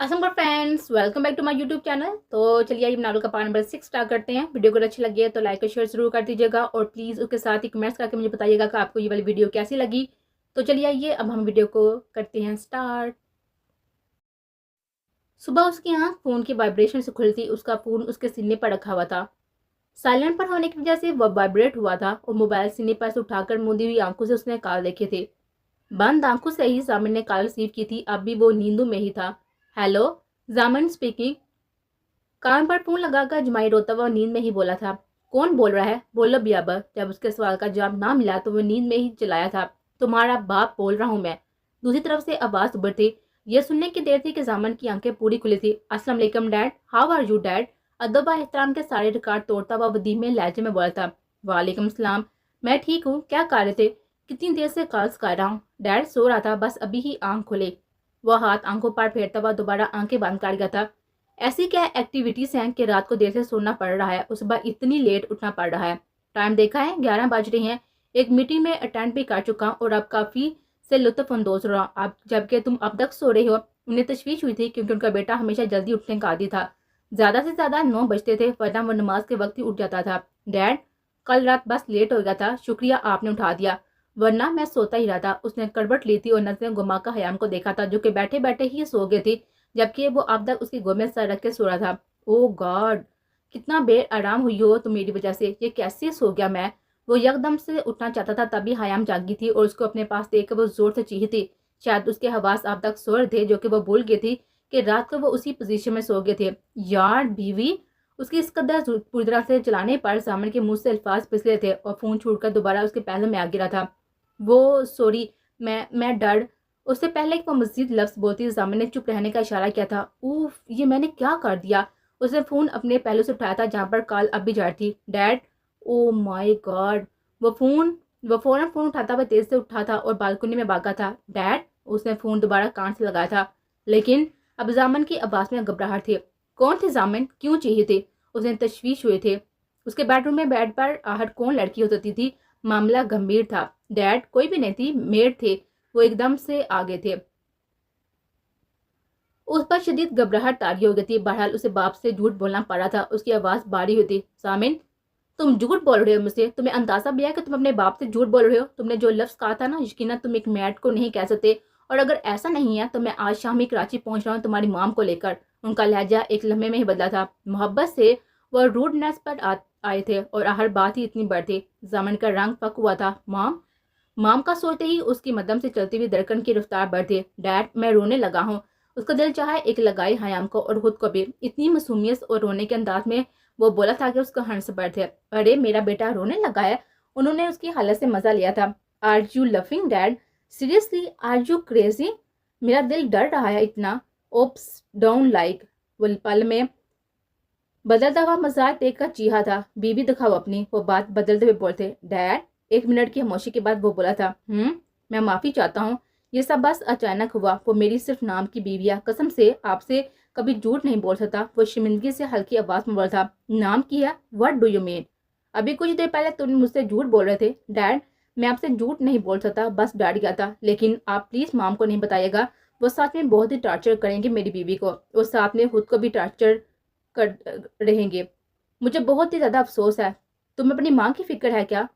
Aslam friends, welcome back to my YouTube channel. तो चलिए आइए नावल का पार्ट नंबर 6 स्टार्ट करते हैं। वीडियो को अच्छी लगी है तो लाइक और शेयर जरूर कर दीजिएगा और प्लीज़ उसके साथ ही कमेंट्स करके मुझे बताइएगा कि आपको ये वाली वीडियो कैसी लगी। तो चलिए आइए अब हम वीडियो को करते हैं स्टार्ट। सुबह उसकी आँख फ़ोन की वाइब्रेशन से खुलती। उसका फ़ोन उसके सीने पर रखा हुआ था। साइलेंट पर होने की वजह से वह वाइब्रेट हुआ था और मोबाइल सीने पर से उठाकर मूंदी हुई आंखों से उसने कॉल देखे थे। बंद आंखों से ही जामिन ने कॉल रिसीव की थी। अब भी वो नींदों में ही था। हेलो, जामिन स्पीकिंग। कान पर फोन लगाकर जमाई रोता हुआ नींद में ही बोला था, कौन बोल रहा है, बोलो बियाबर। जब उसके सवाल का जवाब ना मिला तो वो नींद में ही चिल्लाया था, तुम्हारा बाप बोल रहा हूँ मैं। दूसरी तरफ से आवाज उभर थी। यह सुनने की देर थी कि जामन की आंखें पूरी खुली थी। अस्सलाम वालेकुम dad, how are you dad. अदब व एहतराम के सारे रिकॉर्ड तोड़ता हुआ वदीम में लहजे में बोला था, वालेकुम सलाम, मैं ठीक हूँ, क्या कर रहे थे। कितनी देर से कॉल्स कर रहा हूँ। डैड सो रहा था, बस अभी ही आंख खुले। वह हाथ आंखों पर फेरता हुआ दोबारा आंखें बंद कर गया था। ऐसी क्या एक्टिविटीज हैं कि रात को देर से सोना पड़ रहा है और सुबह इतनी लेट उठना पड़ रहा है। टाइम देखा है, 11 बज रहे हैं। एक मीटिंग में अटेंड भी कर चुका हूँ और अब काफी से लुत्फ अंदोज रहा। अब जबकि तुम अब तक सो रहे हो। उन्हें तशवीश हुई थी क्योंकि उनका बेटा हमेशा जल्दी उठने का आदी था। ज्यादा से ज्यादा 9 बजते थे, वरना वो नमाज के वक्त ही उठ जाता था। डैड, कल रात बस लेट हो गया था, शुक्रिया आपने उठा दिया, वरना मैं सोता ही रहा था। उसने करवट ली थी और नजरें घुमा कर हयाम को देखा था, जो कि बैठे बैठे ही सो गए थी, जबकि वो अब तक उसकी गोद में सर रख के सो रहा था। ओ गॉड, कितना बेआराम हुई हो तुम मेरी वजह से, ये कैसे सो गया मैं। वो यकदम से उठना चाहता था, तभी हयाम जागी थी और उसको अपने पास देखकर वो जोर से चीखी थी। शायद उसके हवास अब तक सो रहे थे, जो कि वो भूल गई थी कि रात को वो उसी पोजीशन में सो गए थे। यार बीवी। उसकी इस कदर पूरी तरह से चलाने पर सामने के मुंह से अल्फाज फिसले थे और फोन छूटकर दोबारा उसके पहले में आ गिरा था। वो सॉरी, मैं डर। उससे पहले कि वो मजीद लफ्ज बोलती, जामिन ने चुप रहने का इशारा किया था। उफ, ये मैंने क्या कर दिया। उसने फोन अपने पहलू से उठाया था जहां पर कॉल अब भी जा रही थी। Dad, oh my God. वो फोन वो फौरन फोन उठाता हुआ तेज से उठा था और बालकनी में भागा था। डैड। उसने फोन दोबारा कान से लगाया था, लेकिन अब जामिन की आवाज में घबराहट थी। कौन थे जामिन, क्यों चाहिए थे। उसने तशवीश हुए थे। उसके बेडरूम में बेड पर आहट कौन लड़की हो सकती थी। मामला गंभीर था। डैड, कोई भी नहीं थी, मेड थे। वो एकदम से आगे थे। उस पर शदीद घबराहट तारी हो गई थी। बहरहाल उसे बाप से झूठ बोलना पड़ा था। उसकी आवाज बारी हुई थी। सामिन, तुम झूठ बोल रहे हो मुझसे। तुम्हें अंदाजा भी है कि तुम अपने बाप से झूठ बोल रहे हो। तुमने जो लफ्ज कहा था ना, यकीनन तुम एक मैड को नहीं कह सकते। और अगर ऐसा नहीं है तो मैं आज शाम ही कराची पहुंच रहा हूँ तुम्हारी माम को लेकर। उनका लहजा एक लम्हे में ही बदला था। मोहब्बत से वह रूडनेस पर आए थे और हर बात ही इतनी बढ़ थी। जामिन का रंग पक हुआ था। माम। माम का सोते ही उसकी मदम से चलती हुई धड़कन की रफ्तार बढ़ थी। डैड, मैं रोने लगा हूँ। उसका दिल चाहा एक लगाई हयाम को और खुद को भी। इतनी मासूमियत और रोने के अंदाज में वो बोला था कि उसका हंस बढ़ थे। अरे मेरा बेटा रोने लगा है। उन्होंने उसकी हालत से मजा लिया था। Are you loving dad, seriously are you crazy. मेरा दिल डर रहा है इतना। Oops down like. वो पल में बदलता हुआ मजाक देखकर चीहा था। बीबी दिखाओ अपनी। वो बात बदलते हुए बोलते। डैड। 1 मिनट की खामोशी के बाद वो बोला था, मैं माफी चाहता हूँ। ये सब बस अचानक हुआ। वो मेरी सिर्फ नाम की बीविया, कसम से आपसे कभी झूठ नहीं बोल सकता। वो शर्मिंदगी से हल्की आवाज में बोला था, नाम की है, व्हाट डू यू मीन। अभी कुछ देर पहले तुम मुझसे झूठ बोल रहे थे। डैड, मैं आपसे झूठ नहीं बोल सकता, बस डर गया था। लेकिन आप प्लीज माम को नहीं बताइएगा। वो साथ में बहुत ही टॉर्चर करेंगे मेरी बीवी को और साथ में खुद को भी टॉर्चर कर रहेंगे। मुझे बहुत ही ज्यादा अफसोस है। तुम्हें अपनी माँ की फिक्र है क्या।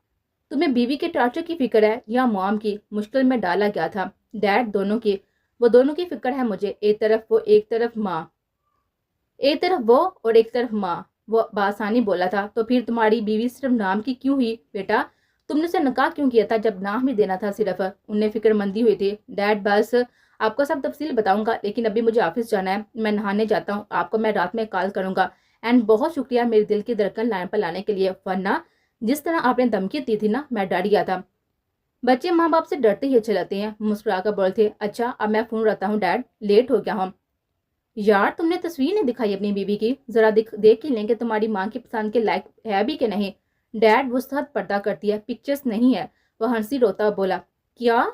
तुम्हें बीवी के टॉर्चर की फिक्र है या मॉम की। मुश्किल में डाला गया था। डैड, दोनों की। वो दोनों की फिक्र है मुझे। एक तरफ वो, एक तरफ माँ। एक तरफ वो और एक तरफ माँ। वो बासानी बोला था। तो फिर तुम्हारी बीवी सिर्फ नाम की क्यों हुई बेटा। तुमने उसे निकाह क्यों किया था जब नाम ही देना था सिर्फ। उन्हें फिक्रमंदी हुई थी। डैड, बस आपको सब तफसील बताऊंगा, लेकिन अभी मुझे ऑफिस जाना है। मैं नहाने जाता हूँ। आपको मैं रात में कॉल करूंगा। एंड बहुत शुक्रिया मेरे दिल की धड़कन लाइन पर लाने के लिए, वरना जिस तरह आपने धमकी दी थी ना, मैं डर गया था। बच्चे माँ बाप से डरते ही अच्छे लगते हैं। मुस्कुरा कर बोलते, अच्छा अब मैं फोन रखता हूँ डैड, लेट हो गया हूँ। यार, तुमने तस्वीर नहीं दिखाई अपनी बीवी की। जरा देख ही लें कि तुम्हारी माँ की पसंद के लायक है भी कि नहीं। डैड, वो सख्त पर्दा करती है, पिक्चर्स नहीं है। वह हंसी रोता हुआ बोला, क्या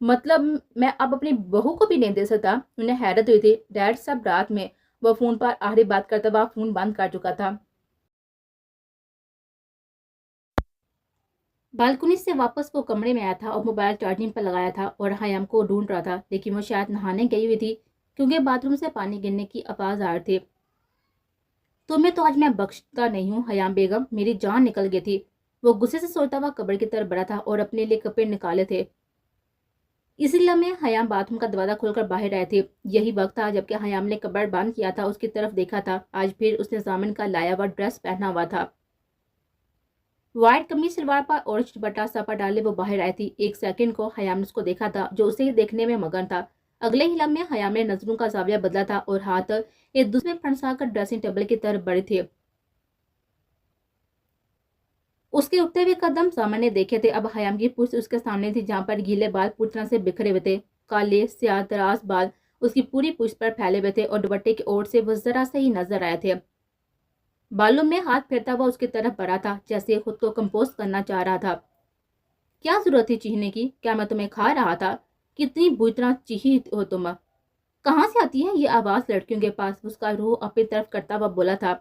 मतलब मैं अब अपनी बहू को भी नहीं दे सकता। उन्हें हैरत हुई थी। डैड, सब रात में। वह फोन पर आखिरी बात करता हुआ फोन बंद कर चुका था। बालकनी से वापस वो कमरे में आया था और मोबाइल चार्जिंग पर लगाया था और हयाम को ढूंढ रहा था, लेकिन वो शायद नहाने गई हुई थी। کیونکہ باتھ روم سے پانی گرنے کی آواز آ رہی تھی۔ تمہیں تو آج میں بخشتا نہیں ہوں حیام بیگم، میری جان نکل گئی تھی۔ وہ غصے سے سوچتا ہوا قبر کی طرف بڑھا تھا اور اپنے لیے کپڑے نکالے تھے۔ اسی لمحے حیام باتھ روم کا دروازہ کھول کر باہر آئے تھے۔ یہی وقت تھا جبکہ حیام نے کپڑ بند کیا تھا، اس کی طرف دیکھا تھا۔ آج پھر اس نے ضامن کا لایا ہوا ڈریس پہنا ہوا تھا، وائٹ قمیص شلوار پر اورنج دوپٹہ سر ڈالے وہ باہر آئی تھی۔ ایک سیکنڈ کو حیام نے اس کو دیکھا تھا جو اسے ہی دیکھنے میں مگن تھا۔ اگلے ہی لمحے حیام نے نظروں کا زاویہ بدلا تھا اور ہاتھ ایک دوسرے میں پھنسا کر ڈریسنگ ٹیبل کی طرف بڑھے تھے۔ اس کے اٹھتے ہوئے قدم سامنے دیکھے تھے۔ اب حیام کی پشت اس کے سامنے تھی جہاں پر گیلے بال پوری طرح سے بکھرے ہوئے تھے۔ کالے سیاہ دراز بال اس کی پوری پشت پر پھیلے ہوئے تھے اور دوپٹے کی اوٹ سے وہ ذرا سے ہی نظر آئے تھے۔ بالوں میں ہاتھ پھیرتا ہوا اس کی طرف بڑھا تھا جیسے خود کو کمپوز کرنا چاہ رہا تھا۔ کیا ضرورت تھی چیخنے کی؟ کیا میں تمہیں کھا رہا تھا؟ کتنی بری طرح چیخی ہو تم؟ کہاں سے آتی ہے یہ آواز لڑکیوں کے پاس؟ اس کا روح اپنی طرف کرتا ہوا بولا تھا۔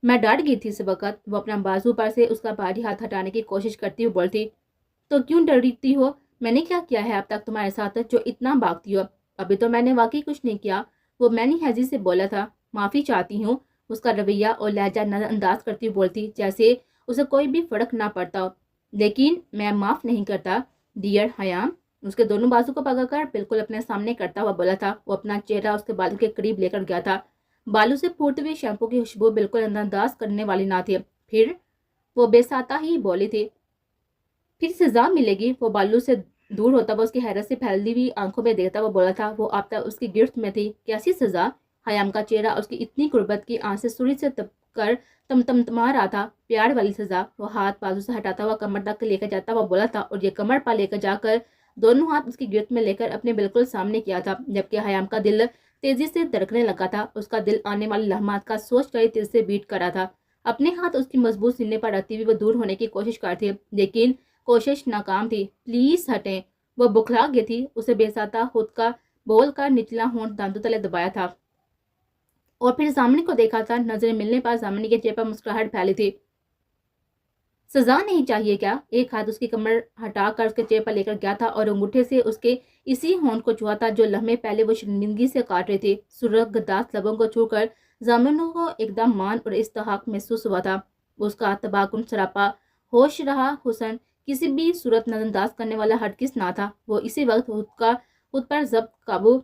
میں ڈر گئی تھی اس وقت۔ وہ اپنا بازو پر سے اس کا بھاری ہاتھ ہٹانے کی کوشش کرتی ہوئی بولتی، تو کیوں ڈرتی ہو؟ میں نے کیا کیا ہے اب تک تمہارے ساتھ جو اتنا بھاگتی ہو؟ ابھی تو میں نے واقعی کچھ نہیں کیا، وہ میں نے ہیزی سے بولا تھا۔ معافی چاہتی ہوں، اس کا رویہ اور لہجہ نظر انداز کرتی ہوئی بولتی جیسے اسے کوئی بھی فرق نہ پڑتا ہو۔ لیکن میں معاف نہیں کرتا ڈیئر حیام، اس کے دونوں بازو کو پکڑ کر بالکل اپنے سامنے کرتا ہوا بولا تھا۔ وہ اپنا چہرہ اس کے بالوں کے قریب لے کر گیا تھا۔ بالوں سے پھوٹتے ہوئے شیمپو کی خوشبو بالکل نظر انداز کرنے والی نہ تھی۔ پھر وہ بے ساتا ہی بولی تھی، پھر سزا ملے گی۔ وہ بالوں سے دور ہوتا ہوا اس کی حیرت سے پھیلی ہوئی آنکھوں میں دیکھتا ہوا بولا تھا۔ وہ اب تک اس کی گرفت میں تھی۔ کیسی سزا؟ حیام کا چہرہ اس کی اتنی قربت کی آنکھ سے سوری سے تپ کر تما رہا تھا۔ پیار والی سزا۔ وہ ہاتھ بازو سے ہٹاتا ہوا کمر تک لے کر جاتا ہوا بولا تھا اور یہ کمر پر لے کر جا کر دونوں ہاتھ اس کی گرفت میں لے کر اپنے بالکل سامنے کیا تھا، جبکہ حیام کا دل تیزی سے دھڑکنے لگا تھا۔ اس کا دل آنے والے لمحات کا سوچ کر تیزی سے بیٹ کر رہا تھا۔ اپنے ہاتھ اس کی مضبوط سینے پر رکھتی ہوئی وہ دور ہونے کی کوشش کر تھی، لیکن کوشش ناکام تھی۔ پلیز ہٹیں۔ وہ بکھلا گئی تھی۔ اسے بے ساتا خود کا بول کر نچلا ہونٹ دانتوں تلے دبایا تھا اور پھر ضامن کو دیکھا تھا۔ نظریں ملنے پر ضامن کے چہرے پر مسکراہٹ پھیلی تھی۔ سزا نہیں چاہیے کیا؟ ایک ہاتھ اس کی کمر ہٹا کر اس کے چہرے پر لے کر گیا تھا اور انگوٹھے سے اس کے اسی ہونٹ کو چھوا تھا جو لمحے پہلے وہ شرمندگی سے کاٹ رہی تھی۔ سرخ گداس لبوں کو چھو کر ضامن کو ایک دم مان اور استحقاق محسوس ہوا تھا۔ اس کا تباہ کن سراپا ہوش رہا حسن کسی بھی صورت نظر انداز کرنے والا ہرگز نہ تھا۔ وہ اسی وقت خود پر ضبط قابو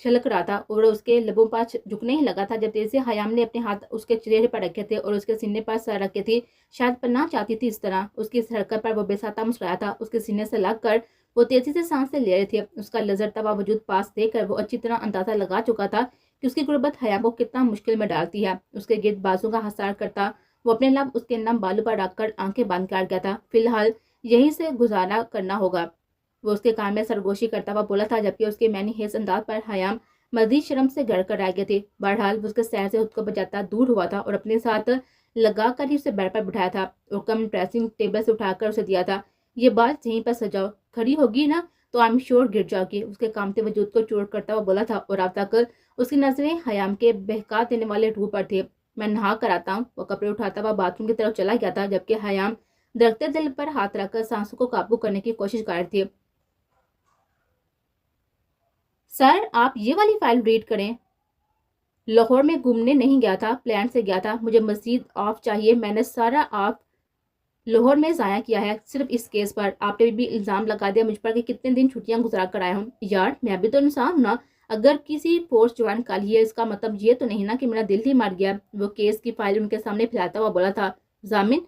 چھلک رہا تھا اور اس کے لبوں پر جھکنے ہی لگا تھا جب تیزی سے حیام نے اپنے ہاتھ اس کے چہرے پر رکھے تھے اور اس کے سینے پر سر رکھے تھی، شاید پناہ چاہتی تھی۔ اس طرح اس کی حرکت پر وہ بے ساتا مسکرایا تھا۔ اس کے سینے سے لگ کر وہ تیزی سے سانسیں لے رہے تھے۔ اس کا لرزتا ہوا وجود پاس دیکھ کر وہ اچھی طرح اندازہ لگا چکا تھا کہ اس کی قربت حیام کو کتنا مشکل میں ڈالتی ہے۔ اس کے گرد بازو کا حصار کرتا وہ اپنے لب اس کے نم بالوں پر رکھ کر آنکھیں بند کر گیا تھا۔ فی الحال یہیں سے گزارا کرنا ہوگا، وہ اس کے کان میں سرگوشی کرتا ہوا بولا تھا، جبکہ اس کے معنی خیز انداز پر حیام مزید شرم سے گڑ کر رہ گئے تھے۔ بہرحال وہ اس کے سیر سے خود کو بچاتا دور ہوا تھا اور اپنے ساتھ لگا کر ہی اسے بیڈ پر بٹھایا تھا اور کم ڈریسنگ ٹیبل سے اٹھا کر اسے دیا تھا۔ یہ بات یہیں پر سجاؤ، کھڑی ہوگی نا تو آئی ایم شیور گر جاؤ گی، اس کے کامتے وجود کو چوٹ کرتا ہوا بولا تھا اور اب تک اس کی نظریں حیام کے بہکا دینے والے روح پر تھے۔ میں نہا کر آتا ہوں۔ وہ کپڑے اٹھاتا ہوا باتھ روم کی طرف چلا گیا تھا، جبکہ حیام درختے دل پر ہاتھ رکھ کر سانسوں کو قابو کرنے کی کوشش کر رہی تھی۔ سر آپ یہ والی فائل ریڈ کریں۔ لاہور میں گھومنے نہیں گیا تھا، پلان سے گیا تھا۔ مجھے مزید آف چاہیے۔ میں نے سارا آف لاہور میں ضائع کیا ہے صرف اس کیس پر۔ آپ نے بھی الزام لگا دیا مجھ پر کہ کتنے دن چھٹیاں گزارا کر آیا ہوں۔ یار میں بھی تو انسان ہوں نا، اگر کسی فورس جوائن کر لی ہے اس کا مطلب یہ تو نہیں نا کہ میرا دل ہی مر گیا۔ وہ کیس کی فائل ان کے سامنے پھیلاتا ہوا بولا تھا۔ ضامن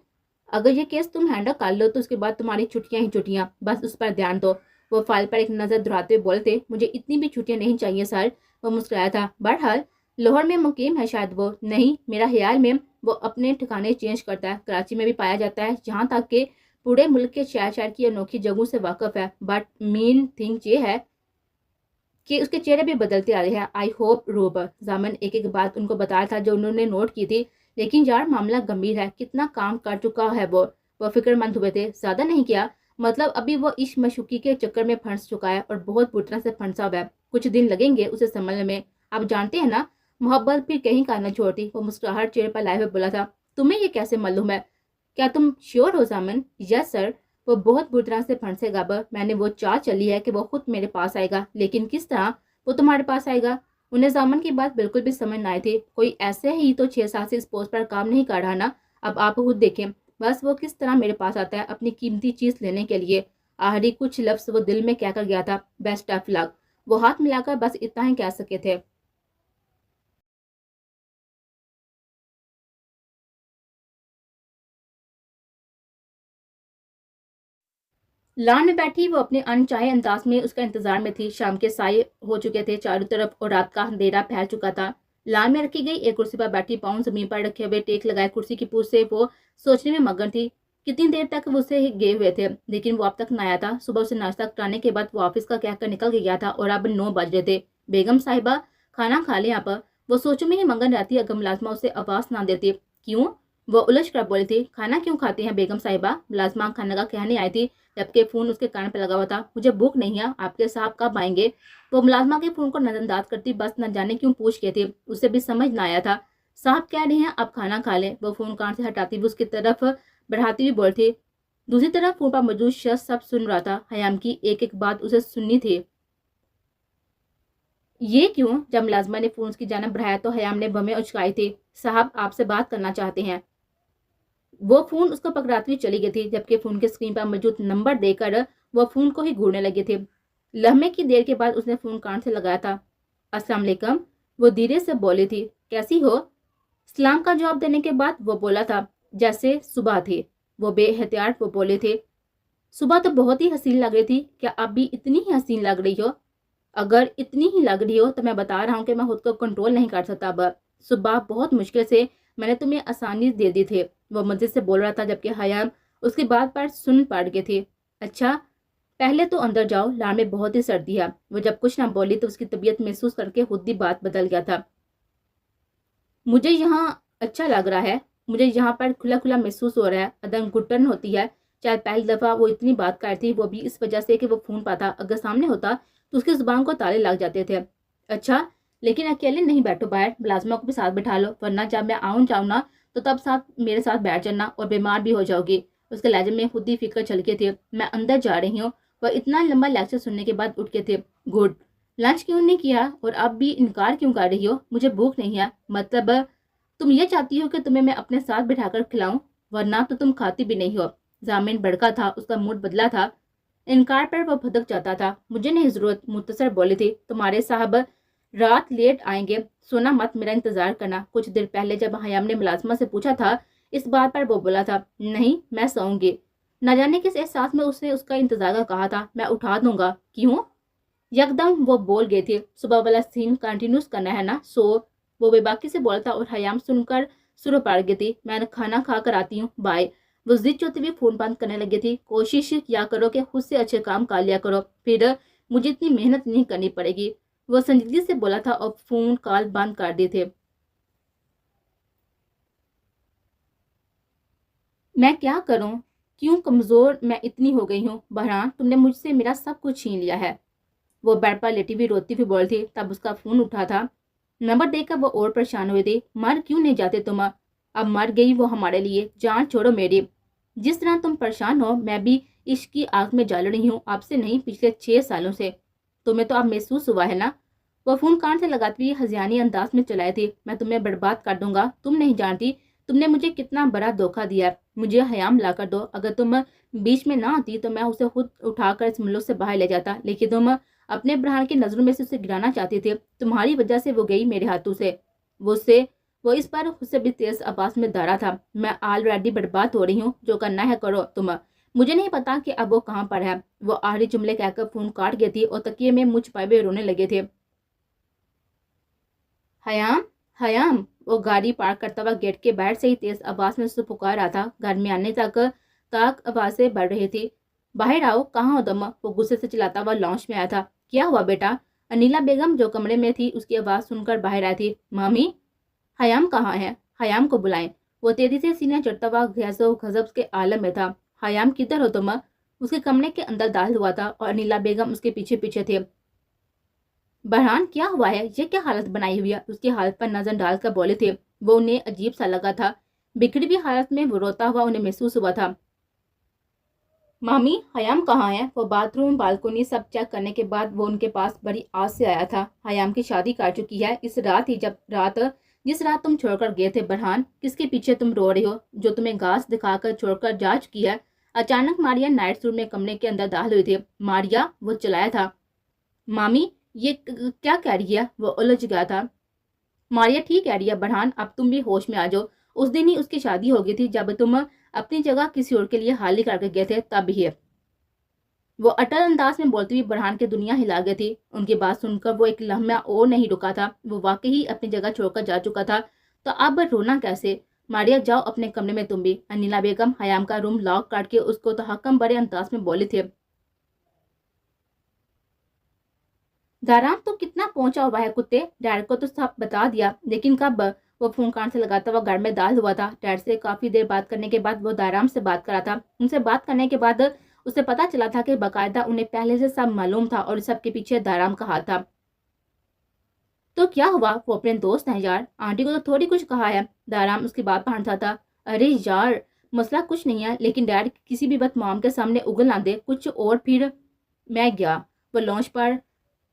اگر یہ کیس تم ہینڈل کر لو تو اس کے بعد تمہاری چھٹیاں ہی چھٹیاں، بس اس پر دھیان دو۔ وہ فائل پر ایک نظر دہراتے ہوئے بولتے، مجھے اتنی بھی چھٹیاں نہیں چاہیے سر۔ وہ مسکرایا تھا۔ بہرحال لاہور میں مقیم ہے شاید وہ، نہیں میرا خیال میں وہ اپنے ٹھکانے چینج کرتا ہے۔ کراچی میں بھی پایا جاتا ہے، جہاں تک کہ پورے ملک کے شہر کی انوکھی جگہوں سے واقف ہے۔ بٹ مین تھنگ یہ ہے کہ اس کے چہرے بھی بدلتے آ رہے ہیں۔ آئی ہوپ روب ضامن ایک ایک بات ان کو بتایا تھا جو انہوں نے نوٹ کی تھی، لیکن یار معاملہ گمبھیر ہے، کتنا کام کر چکا ہے وہ فکر مند ہوئے تھے۔ زیادہ نہیں کیا، مطلب ابھی وہ عشق مشوقی کے چکر میں پھنس چکا ہے اور بہت بری طرح سے پھنسا ہوا ہے۔ کچھ دن لگیں گے اسے سنبھلنے میں، آپ جانتے ہیں نا محبت پھر کہیں کا نہ چھوڑتی۔ وہ مسکراہٹ چہرے پر لائے ہوئے بولا تھا۔ تمہیں یہ کیسے معلوم ہے؟ کیا تم شیور ہو ضامن؟ یس سر، وہ بہت بری طرح سے پھنسے گا۔ میں نے وہ چال چلی ہے کہ وہ خود میرے پاس آئے گا، لیکن کس طرح؟ वो तुम्हारे पास आएगा। उन्हें जामन की बात बिल्कुल भी समझ ना आई थी। कोई ऐसे ही तो 6 साल से इस पोस्ट पर काम नहीं कर रहा ना। अब आप खुद देखें बस वो किस तरह मेरे पास आता है अपनी कीमती चीज लेने के लिए। आखिरी कुछ लफ्ज वो दिल में कहकर गया था, बेस्ट ऑफ लक। वो हाथ मिलाकर बस इतना ही कह सके थे। लॉन में बैठी वो अपने अनचाहे अंदाज में उसका इंतजार में थी। शाम के साये हो चुके थे चारों तरफ और रात का अंधेरा फैल चुका था। लॉन में रखी गई एक कुर्सी पर बैठी, पाँव जमीन पर रखे हुए, टेक लगाए कुर्सी की पूछ से वो सोचने में मगन थी। कितनी देर तक वो उसे गए हुए थे लेकिन वो अब तक न आया था। सुबह उसे नाश्ता कराने के बाद वो ऑफिस का कहकर निकल गया था और अब 9 बज रहे थे। बेगम साहिबा खाना खा ले आप। वो सोचों में ही मगन रहती अगर मुलाजमा उसे आवाज ना देती। क्यों? वो उलझ कर बोली थी। खाना क्यों खाती हैं बेगम साहिबा? मुलाजमा खाने का कहने आई थी जबकि फोन उसके कान पे लगा हुआ था। मुझे भूख नहीं है, आपके साहब कब आएंगे? वो मुलाजमा के फोन को नजरअंदाज करती बस न जाने क्यों पूछ के थी। उसे भी समझ ना आया था। साहब कह रहे हैं आप खाना खा लें। वो फोन कान से हटाती हुई उसकी तरफ बढ़ाती हुई बोल थी। दूसरी तरफ फोन पर मौजूद शख्स सब सुन रहा था। हयाम की एक एक बात उसे सुननी थी। ये क्यों? जब मुलाजमा ने फोन की जानिब बढ़ाया तो हयाम ने बमें उचकाई थी। साहब आपसे बात करना चाहते हैं। वो फोन उसको पकड़ाती हुई चली गई थी जबकि फोन की स्क्रीन पर मौजूद नंबर देकर वो फोन को ही घूरने लगे थे। लम्हे की देर के बाद उसने फोन कान से लगाया था। अस्सलाम वालेकुम, वो धीरे से बोली थी। कैसी हो? सलाम का जवाब देने के बाद वो बोला था जैसे सुबह थी। वो बेहतियात वो बोले थे। सुबह तो बहुत ही हसीन लग रही थी, क्या अब भी इतनी ही हसीन लग रही हो? अगर इतनी ही लग रही हो तो मैं बता रहा हूँ कि मैं खुद को कंट्रोल नहीं कर सकता। अब सुबह बहुत मुश्किल से मैंने तुम्हें आसानी दे दी थी। वो मस्जिद से बोल रहा था जबकि हयाम उसकी बात पर सुन पड़ गए थे। अच्छा पहले तो अंदर जाओ, लार में बहुत ही सर्दी है। वो जब कुछ ना बोली तो उसकी तबीयत महसूस करके खुद ही बात बदल गया था। मुझे यहाँ अच्छा लग रहा है, मुझे यहाँ पर खुला खुला महसूस हो रहा है। अदम घुटन होती है। शायद पहली दफा वो इतनी बात कर थी, वो भी इस वजह से कि वो फोन पाता। अगर सामने होता तो उसकी जुबान को ताले लग जाते थे। अच्छा लेकिन अकेले नहीं बैठो, बाहर मुलाजमा को भी साथ बिठा लो, वरना जब मैं आऊँ जाऊँ ना तो तब साथ मेरे साथ बैठ जाना और बीमार भी हो जाओगी। उसके लहजे में खुद ही फिक्र चल के थे। मैं अंदर जा रही हूँ। वह इतना लंबा लेक्चर सुनने के बाद उठ के थे। गुड, लंच क्यों नहीं किया और अब भी इनकार क्यों कर रही हो? मुझे भूख नहीं है। मतलब तुम ये चाहती हो कि तुम्हें मैं अपने साथ बिठाकर खिलाऊं, वरना तो तुम खाती भी नहीं हो। जामिन भड़का था, उसका मूड बदला था। इनकार पर वो भदक जाता था। मुझे नहीं जरूरत, मुख्तसर बोली थी। तुम्हारे साहब रात लेट आएंगे, सोना मत, मेरा इंतजार करना। कुछ देर पहले जब हयाम ने मुलाजमा से पूछा था इस बात पर वो बोला था नहीं मैं सोऊंगी। न जाने किस एहसास में उसने उसका इंतजार का कहा था। मैं उठा दूंगा। क्यों? यकदम वो बोल गए थे। सुबह वाला सीन कंटिन्यूस करना है ना, सो वो बेबाकी से बोला था और हयाम सुनकर सुर पड़ गई थी। मैं खाना खा कर आती हूँ, बाय। वो जिद चोती हुई फोन बंद करने लगी थी। कोशिश किया करो कि खुद से अच्छे काम कर लिया करो, फिर मुझे इतनी मेहनत नहीं करनी पड़ेगी। वो संजीदगी से बोला था और फोन कॉल बंद कर दिए थे। मैं क्या करूं? क्यों कमजोर मैं इतनी हो गई हूँ? बहरान तुमने मुझसे मेरा सब कुछ छीन लिया है। वो बेड पर लेटी हुई रोती हुई बोल थी। तब उसका फोन उठा था। नंबर देखकर वो और परेशान हुई थी। मर क्यों नहीं जाते तुम? अब मर गई वो हमारे लिए, जान छोड़ो मेरी। जिस तरह तुम परेशान हो मैं भी इश्क की आग में जल रही हूँ, आपसे नहीं पिछले 6 सालों से। तुम्हें तो अब महसूस हुआ है ना? वो फोन कान से लगाती हुई हजियानी अंदाज में चलाए थी। मैं तुम्हें बर्बाद कर दूंगा, तुम नहीं जानती तुमने मुझे कितना बड़ा धोखा दिया। मुझे हयाम ला कर दो। अगर तुम बीच में ना आती तो मैं उसे खुद उठाकर इस मुल्क से बाहर ले जाता, लेकिन तुम अपने ब्रहान की नजरों में से उसे गिराना चाहती थे। तुम्हारी वजह से वो गई मेरे हाथों से। वो इस पर खुद से भी तेज आवाज में दारा था। मैं ऑलरेडी बर्बाद हो रही हूँ, जो करना है करो तुम। मुझे नहीं पता कि अब वो कहाँ पर है। वो आखिरी जुमले कहकर फोन काट गई थी और तकिए में मुझ पाए हुए रोने लगे थे। हयाम, हयाम। वो गाड़ी पार्क करता हुआ गेट के बाहर से ही तेज आवाज में उससे पुकार रहा था। घर में आने तक ताक आवाजें बढ़ रही थी। बाहर आओ, कहाँ हो तुम? वो गुस्से से चिल्लाता हुआ लॉन्च में आया था। क्या हुआ बेटा? अनिला बेगम जो कमरे में थी उसकी आवाज सुनकर बाहर आई थी। मामी, हयाम कहाँ है? हयाम को बुलाएं। वो तेजी से सीने चढ़ता हुआ गैसो गजब के आलम में था। हयाम किधर हो तुम? उसके कमरे के अंदर दाखिल हुआ था और अनिला बेगम उसके पीछे पीछे थे। बहरान क्या हुआ है? ये क्या हालत बनाई हुई है? उसकी हालत पर नजर डालकर बोले थे। वो उन्हें अजीब सा लगा था। बिगड़ी हुई हालत में वो रोता हुआ उन्हें महसूस हुआ था। मामी हयाम कहाँ है? वो बाथरूम बालकनी सब चेक करने के बाद वो उनके पास बड़ी आस से आया था। हयाम की शादी कर चुकी है। इस रात ही जिस रात तुम छोड़कर गए थे बरहान, किसके पीछे तुम रो रही हो, जो तुम्हें घास दिखाकर छोड़कर जा चुकी है? अचानक मारिया नाइट सूट में कमरे के अंदर दाखिल हुई थी। मारिया, वो चिल्लाया था। मामी ये क्या कह रही है? वो उलझ गया था। मारिया ठीक कह रही है बरहान, अब तुम भी होश में आ जाओ। उस दिन ही उसकी शादी हो गई थी जब तुम अपनी जगह किसी और के लिए हाली करके गए थे, तब ही। वो अटल अंदाज में बोलती हुई बरहान की दुनिया हिला गई थी। उनकी बात सुनकर वो एक लम्हा और नहीं रुका था। वो वाकई ही अपनी जगह छोड़कर जा चुका था, तो अब रोना कैसे? मारिया जाओ अपने कमरे में तुम भी। अनिला बेगम हयाम का रूम लॉक करके उसको तो हकम बड़े अंदाज में बोले थे। दाराम तो कितना पहुंचा हुआ है कुत्ते, डैड को तो सब बता दिया, लेकिन कब? वो फोन कान से लगाता हुआ घर में दाखिल हुआ था। डैड से काफी देर बात करने के बाद वो दाराम से बात करा था। उनसे बात करने के बाद उसे पता चला था कि बाकायदा उन्हें पहले से सब मालूम था और सबके पीछे दाराम का हाथ था। तो क्या हुआ? वो अपने दोस्त हैं यार, आंटी को तो थोड़ी कुछ कहा है। दाराम उसकी बात पर हंसा था। अरे यार, मसला कुछ नहीं है, लेकिन डैड किसी भी वक्त मॉम के सामने उगल ना दे कुछ और फिर। मैं गया। वो लॉन्च पर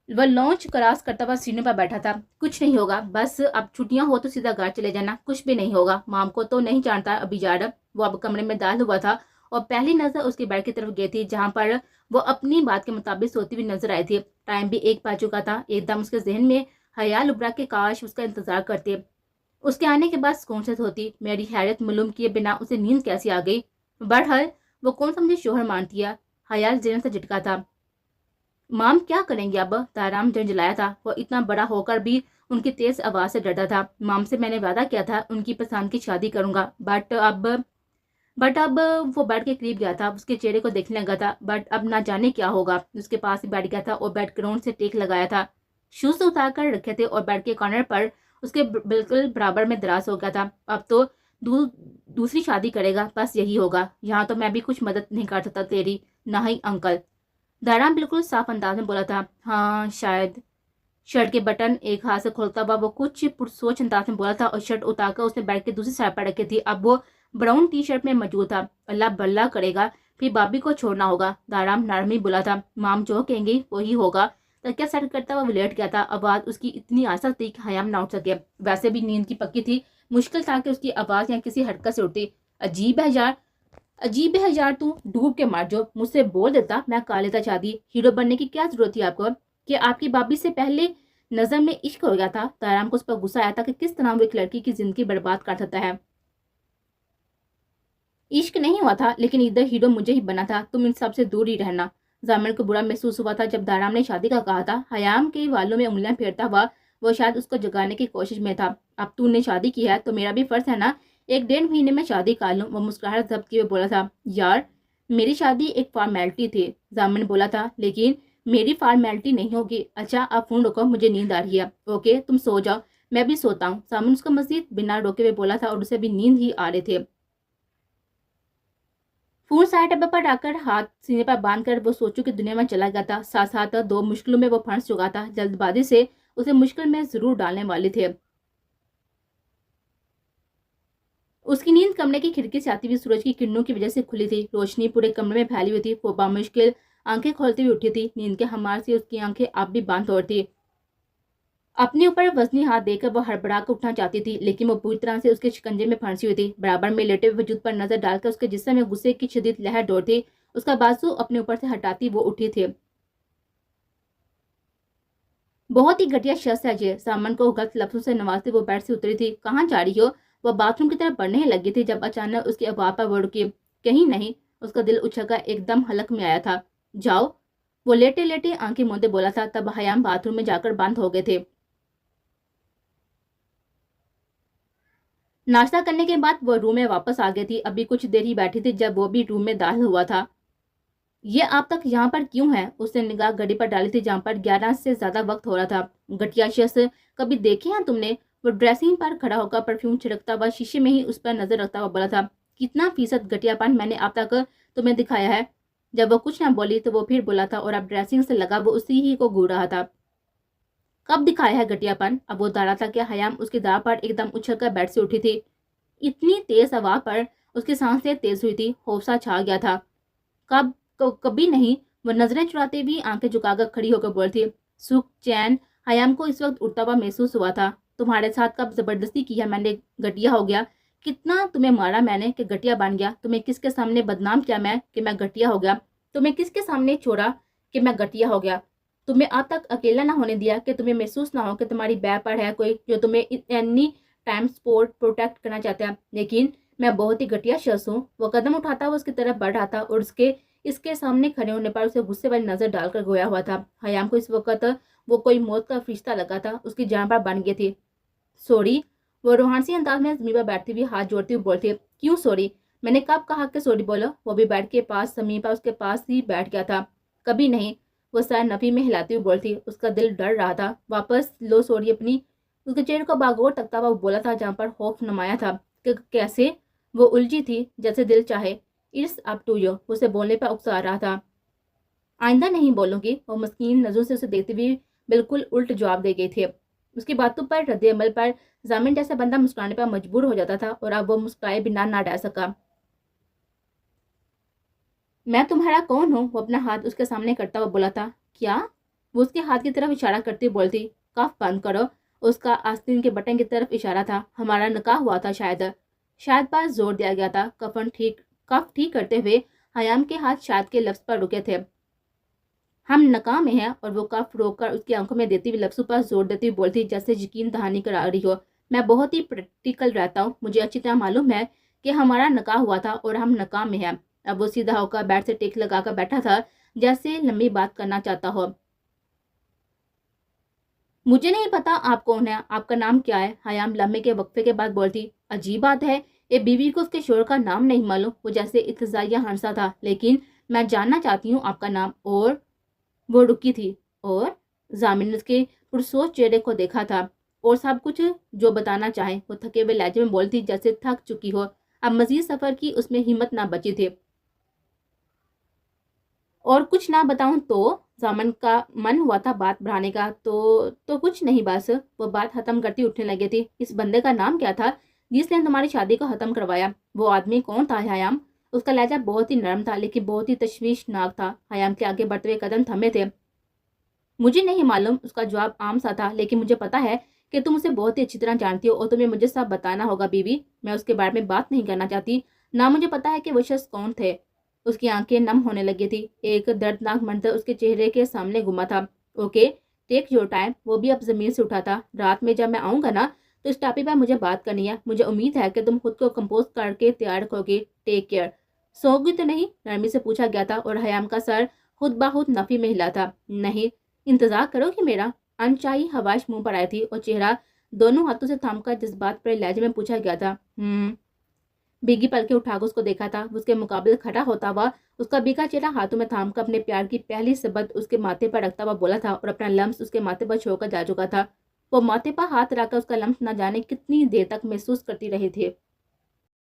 वह लॉन्च क्रॉस करता हुआ सीढ़ियों पर बैठा था। कुछ नहीं होगा, बस अब छुट्टियां हो तो सीधा घर चले जाना, कुछ भी नहीं होगा। माम को तो नहीं जानता अभी यार। वो अब कमरे में दाखिल हुआ था और पहली नजर उसके बेड की तरफ गई थी, जहां पर वो अपनी बात के मुताबिक सोती हुई नजर आई थी। टाइम भी 1 बज चुका था। एकदम उसके जहन में ख्याल उभरा के काश उसका इंतजार करते, उसके आने के बाद सुकून से सोती। मेरी हैरत मालूम किए बिना उसे नींद कैसी आ गई। बहरहाल वो कौन सा मुझे शोहर मानती है? ख्याल जहन से झटका था। माम क्या करेंगे अब? ताराम झंझलाया था। वो इतना बड़ा होकर भी उनकी तेज आवाज से डरता था। माम से मैंने वादा किया था उनकी पसंद की शादी करूंगा, बट अब वो बेड के करीब गया था, उसके चेहरे को देखने लगा था। बट अब ना जाने क्या होगा। उसके पास ही बैठ गया था और बेड ग्राउंड से टेक लगाया था। शूज उतार कर रखे थे और बेड के कॉर्नर पर उसके बिल्कुल बराबर में दराज हो गया था। अब तो दूसरी शादी करेगा, बस यही होगा। यहाँ तो मैं भी कुछ मदद नहीं कर सकता तेरी, ना ही अंकल। दाराम बिल्कुल साफ अंदाज में बोला था। हाँ शायद। शर्ट के बटन एक हाथ से खोलता हुआ वो कुछ पुरसोच अंदाज में बोला था और शर्ट उतारकर उसने बेड के दूसरी साइड पर रखी थी। अब वो ब्राउन टी शर्ट में मौजूद था। अल्लाह बल्ला करेगा, फिर बाबी को छोड़ना होगा। दाराम नरमी बोला था। माम जो कहेंगी वही होगा। तकिया सेट करता हुआ वो लेट गया था। आवाज उसकी इतनी आसा थी कि हयाम ना उठ सके। वैसे भी नींद की पक्की थी, मुश्किल था कि उसकी आवाज या किसी हरकत से उठती। अजीब है यार, अजीब है यार, तू डूब के मार जो। मुझसे बोल देता, मैं कर लेता शादी। हीरो बनने की क्या जरूरत थी आपको? कि आपकी बाबी से पहले नजर में इश्क हो गया था। ताराम को उस पर गुस्सा आया था कि किस तरह वो एक लड़की की जिंदगी बर्बाद कर सकता है। इश्क नहीं हुआ था, लेकिन इधर हीरो मुझे ही बना था। तुम इन सब से दूर ही रहना। जामिर को बुरा महसूस हुआ था जब दाराम ने शादी का कहा था। हयाम के वालों में उंगलियां फेरता हुआ वो शायद उसको जगाने की कोशिश में था। अब तूने शादी की है तो मेरा भी फर्ज है ना, 1 डेढ़ महीने में शादी कर लूं। वो मुस्कुराहट जब्त किए बोला था। यार, मेरी शादी एक फॉर्मेलिटी थी, जामिर ने बोला था, लेकिन मेरी फॉर्मेलिटी नहीं होगी। अच्छा आप फोन रखो, मुझे नींद आ रही है। ओके तुम सो जाओ, मैं भी सोता हूँ। जामिर उसको मजीद बिना रोके हुए बोला था और उसे भी नींद ही आ रहे थे। फोन साइड टेबल पर रखकर हाथ सीने पर बांधकर वो सोचों की दुनिया में चला गया था। साथ साथ 2 मुश्किलों में वो फंस चुका था। जल्दबाजी से उसे मुश्किल में जरूर डालने वाले थे। उसकी नींद कमरे की खिड़की से आती हुई सूरज की किरणों की वजह से खुली थी। रोशनी पूरे कमरे में फैली हुई थी। वो बामुश्किल आंखें खोलती हुई उठी थी। नींद के हमार से उसकी आंखें अब भी बंद हो थी। अपने ऊपर वजनी हाथ देकर वो हड़बड़ा कर उठना चाहती थी, लेकिन वो पूरी तरह से उसके शिकंजे में फंसी हुई थी। बराबर में लेटे हुए वजूद पर नजर डालकर उसके जिस्म में गुस्से की शदीद लहर दौड़ती। उसका बाजू अपने ऊपर से हटाती वो उठी थी। बहुत ही घटिया शख्स है ये। सामन को गलत लफ्जों से नवाजते वो बेड से उतरी थी। कहाँ जा रही हो? वह बाथरूम की तरफ बढ़ने ही लगी थी जब अचानक उसकी आवाज पर वो रुकी। कहीं नहीं। उसका दिल उछलकर एकदम हलक में आया था। जाओ, वो लेटे लेटे आंखें मूंदे बोला था। तब हयाम बाथरूम में जाकर बंद हो गए थे। नाश्ता करने के बाद वो रूम में वापस आ गई थी। अभी कुछ देर ही बैठी थी जब वो भी रूम में दाखिल हुआ था। ये आप तक यहाँ पर क्यों है? उसने निगाह घड़ी पर डाली थी जहाँ पर 11 से ज्यादा वक्त हो रहा था। घटिया शख्स कभी देखे हैं तुमने? वो ड्रेसिंग पर खड़ा होकर परफ्यूम छिड़कता हुआ शीशे में ही उस पर नजर रखता हुआ बोला था। कितना फीसद घटियापन मैंने आप तक तुम्हें दिखाया है? जब वो कुछ ना बोली तो वो फिर बोला था और अब ड्रेसिंग से लगा वो उसी ही को घूर रहा था। कब दिखाया है घटियापन? अब वो दारा था कि हयाम उसकी दाह पर एकदम उछलकर बेड से उठी थी। इतनी तेज हवा पर उसकी सांसें तेज हुई थी। हौसला छा गया था। कभी नहीं। वो नजरें चुराते हुए आंखें झुकाकर खड़ी होकर बोलती, सुख चैन। हयाम को इस वक्त उड़ता हुआ महसूस हुआ था। तुम्हारे साथ कब जबरदस्ती किया मैंने, घटिया हो गया। कितना तुम्हें मारा मैंने कि घटिया बन गया। तुम्हें किसके सामने बदनाम किया मैं कि मैं घटिया हो गया। तुम्हें किसके सामने छोड़ा कि मैं घटिया हो गया। तुम्हें आज तक अकेला ना होने दिया कि तुम्हें महसूस ना हो कि तुम्हारी बैक पर है कोई जो तुम्हें एनी टाइम सपोर्ट प्रोटेक्ट करना चाहता है। लेकिन मैं बहुत ही घटिया शख्स हूँ। वो कदम उठाता हुआ उसकी तरफ बढ़ रहा था और इसके सामने खड़े होने पर उसे गुस्से वाली नजर डालकर गोया हुआ था। हयाम को इस वक्त वो कोई मौत का फरिश्ता लगा था। उसकी जान पर बन गई थी। सॉरी। वो रूहानी अंदाज में जमीन पर बैठती हुई हाथ जोड़ती हुई बोलती, क्यों सॉरी? मैंने कब कहा कि सॉरी बोलो? वो भी बेड के पास जमीन पर उसके पास ही बैठ गया था। कभी नहीं। वो सर नफी में हिलाती हुई बोलती। उसका दिल डर रहा था। वापस लो सॉरी अपनी। उसके चेहरे को बागौर तकता हुआ बोला था जहाँ पर खौफ नुमाया था कि कैसे। वो उलझी थी जैसे दिल चाहे। It's up to you. उसे बोलने पर उकसा रहा था। आइंदा नहीं बोलूंगी। वो मस्कीन नजरों से उसे देखते हुए बिल्कुल उल्ट जवाब दे गई थी। उसकी बातों पर रद्द अमल पर जामिन जैसा बंदा मुस्कुराने पर मजबूर हो जाता था और अब वो मुस्कुराए बिना ना रह सका। मैं तुम्हारा कौन हूँ? वो अपना हाथ उसके सामने करता हुआ बोला था। क्या? वो उसके हाथ की तरफ इशारा करती हुई बोलती, कफ बंद करो। उसका आस्तीन के बटन की तरफ इशारा था। हमारा निकाह हुआ था शायद। शायद पर जोर दिया गया था। कफ ठीक करते हुए हयाम के हाथ शायद के लफ्ज पर रुके थे। हम नकाम में हैं। और वो कफ रोककर उसकी आंखों में देती हुई लफ्जों पर जोर देती हुई बोलती जैसे यकीन दहानी करा रही हो। मैं बहुत ही प्रैक्टिकल रहता हूँ। मुझे अच्छी तरह मालूम है कि हमारा नकाह हुआ था और हम नकाम में हैं। अब वो सीधा होकर बेड से टेक लगाकर बैठा था जैसे लंबी बात करना चाहता हो। मुझे नहीं पता आप कौन है, आपका नाम क्या है? हयाम लम्बे के वक्फे के बाद बोलती। अजीब बात है, ये बीवी को उसके शोहर का नाम नहीं मालूम। वो जैसे इत्तेजाइया हंसा था। लेकिन मैं जानना चाहती हूँ आपका नाम। और वो रुकी थी और जामिन ने उसके पुरसोच चेहरे को देखा था। और सब कुछ जो बताना चाहे वो थके हुए लहजे में बोलती जैसे थक चुकी हो। अब मजीद सफर की उसमें हिम्मत ना बची थी। और कुछ ना बताऊं तो? जामन का मन हुआ था बात बढ़ाने का। तो कुछ नहीं बस। वो बात खत्म करती उठने लगी थी। इस बंदे का नाम क्या था जिसने तुम्हारी शादी को खत्म करवाया? वो आदमी कौन था हयाम? उसका लहजा बहुत ही नरम था लेकिन बहुत ही तशवीशनाक था। हयाम के आगे बढ़ते हुए कदम थमे थे। मुझे नहीं मालूम। उसका जवाब आम सा था। लेकिन मुझे पता है कि तुम उसे बहुत ही अच्छी तरह जानती हो और तुम्हें मुझे सब बताना होगा बीवी। मैं उसके बारे में बात नहीं करना चाहती। ना मुझे पता है कि वो शख्स कौन थे। उसकी आंखें नम होने लगी थी। एक दर्दनाक मंजर उसके चेहरे के सामने घुमा था। Okay, take your time. वो भी अब जमीन से उठा था। रात में जब मैं आऊंगा ना तो इस टॉपिक पर मुझे बात करनी है। मुझे उम्मीद है कि तुम खुद को कंपोज करके तैयार रखोगे। Take care. सोओगी तो नहीं? नरमी से पूछा गया था और हयाम का सर खुद ब खुद नफी में हिला था। नहीं। इंतजार करोगे मेरा? अनचाही हवाश मुंह पर आई थी और चेहरा दोनों हाथों से थामकर जज्बात पर लहजे में पूछा गया था। भीगी पलके उठाकर उसको देखा था। उसके मुकाबले खड़ा होता हुआ उसका भीगा चेहरा हाथों में थामकर अपने प्यार की पहली सबद उसके माथे पर रखता हुआ बोला था और अपना लम्स उसके माथे पर छोड़कर जा चुका था। वो माथे पर हाथ रखकर उसका लम्स न जाने कितनी देर तक महसूस करती रही थी।